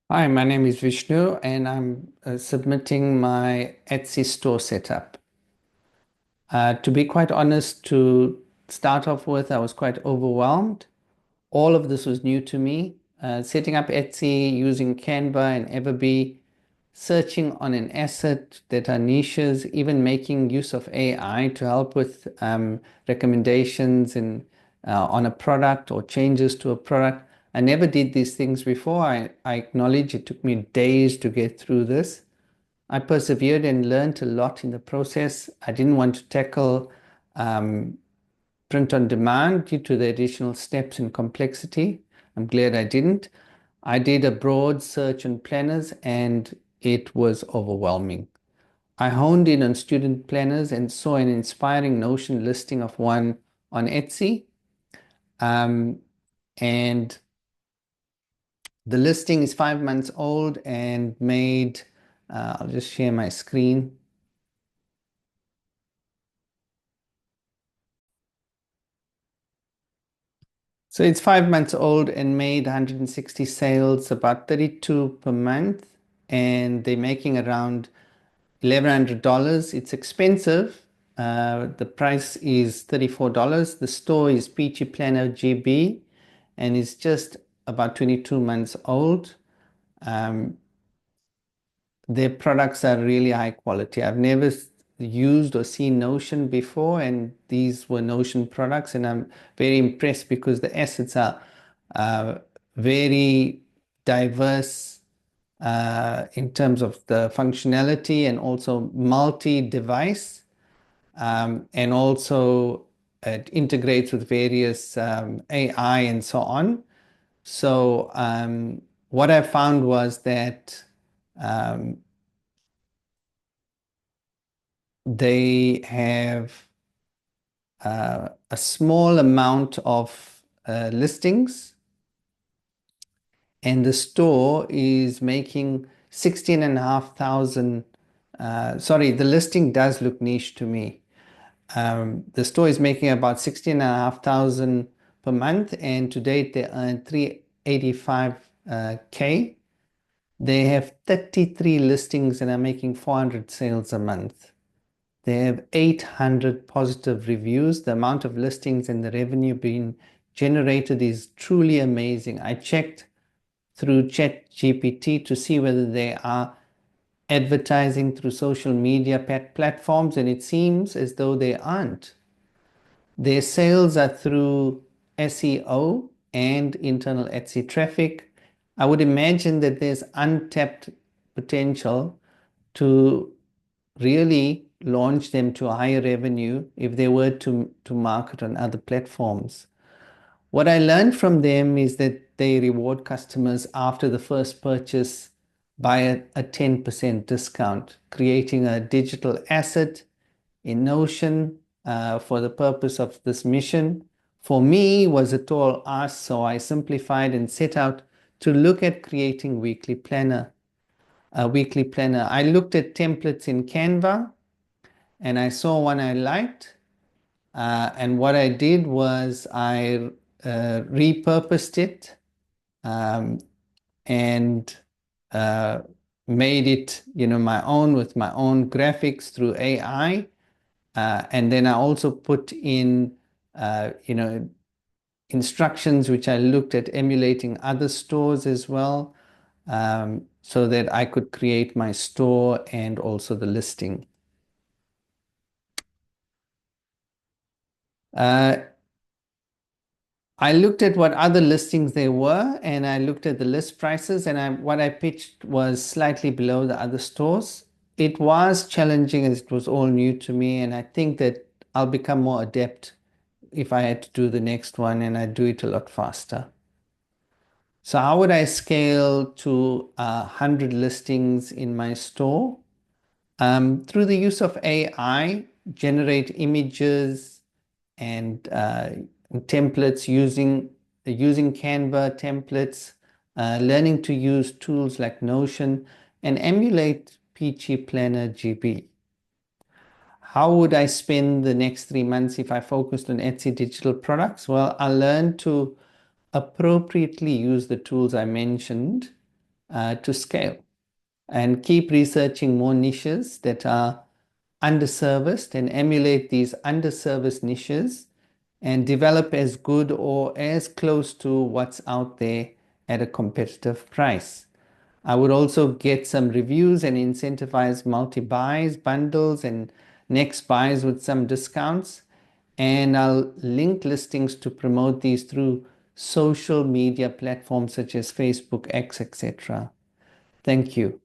Hi, my name is Vishnu, and I'm submitting my Etsy store setup. To be quite honest, to start off with, I was quite overwhelmed. All of this was new to me. Setting up Etsy using Canva and Everbee, searching on an asset that are niches, even making use of AI to help with recommendations on a product or changes to a product. I never did these things before. I acknowledge it took me days to get through this. I persevered and learned a lot in the process. I didn't want to tackle um, print on demand due to the additional steps and complexity. I'm glad I didn't. I did a broad search on planners and it was overwhelming. I honed in on student planners and saw an inspiring Notion listing of one on Etsy. Um, and the listing is 5 months old and made, I'll just share my screen. So it's 5 months old and made 160 sales, about 32 per month, and they're making around $1,100. It's expensive. The price is $34. The store is Peachy Planner GB and it's just about 22 months old. Um, their products are really high quality. I've never used or seen Notion before, and these were Notion products, and I'm very impressed because the assets are uh, very diverse in terms of the functionality and also multi-device, and also it integrates with various AI and so on. So what I found was that um, they have a small amount of listings, and the store is making 16,500. Sorry, the listing does look niche to me. The store is making about 16,500 per month, and to date they earn 385K. They have 33 listings and are making 400 sales a month. They have 800 positive reviews. The amount of listings and the revenue being generated is truly amazing. I checked through ChatGPT to see whether they are advertising through social media platforms, and it seems as though they aren't. Their sales are through SEO and internal Etsy traffic. I would imagine that there's untapped potential to really launch them to a higher revenue if they were to market on other platforms. What I learned from them is that they reward customers after the first purchase by a 10% discount, creating a digital asset in Notion for the purpose of this mission. For me, was a tall ask, so I simplified and set out to look at creating a weekly planner. I looked at templates in Canva and I saw one I liked. And what I did was I repurposed it um, and uh, made it, my own with my own graphics through AI. And then I also put in, instructions which I looked at emulating other stores as well, so that I could create my store and also the listing. Uh, I looked at what other listings there were, and I looked at the list prices, and what I pitched was slightly below the other stores. It was challenging as it was all new to me, and I think that I'll become more adept if I had to do the next one, and I do it a lot faster. So how would I scale to 100 listings in my store? Through the use of AI, generate images and templates using Canva templates, learning to use tools like Notion, and emulate Peachy Planner GB. How would I spend the next 3 months if I focused on Etsy digital products? Well, I learned to appropriately use the tools I mentioned to scale, and keep researching more niches that are underserviced and emulate these underserviced niches and develop as good or as close to what's out there at a competitive price. I would also get some reviews and incentivize multi-buys, bundles, and next buys with some discounts. And I'll link listings to promote these through social media platforms such as Facebook, X, etc. Thank you.